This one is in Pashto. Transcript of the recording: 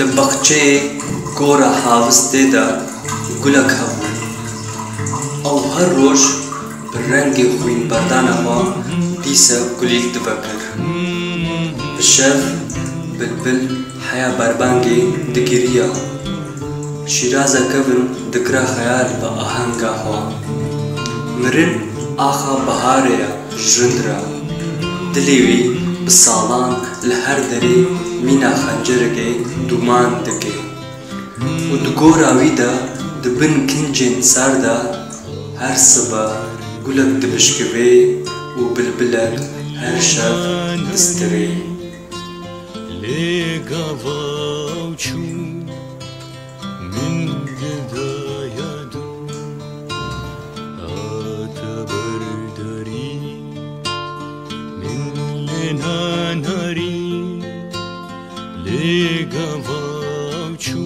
لبخچه گورا حافظته دا گلک هبو او هر روش برنگ خوین بردان اما دیسا گلیل دبکر بشف بلبل حیا بربانگی دگیریا شیرازا کبن دکرا خیال با آهنگا هوا مرن آخا بهاریا جرندرا دلیوی بسالان لهر دری مینا خنجرگی دومان دگی و دگورا ویدا دبن کنجن ساردا هر سبا گلک دبشکوی و بلبلک هر شب دستوی لگاوچو من گدایادو آتبرداری من لناناری لگاوچو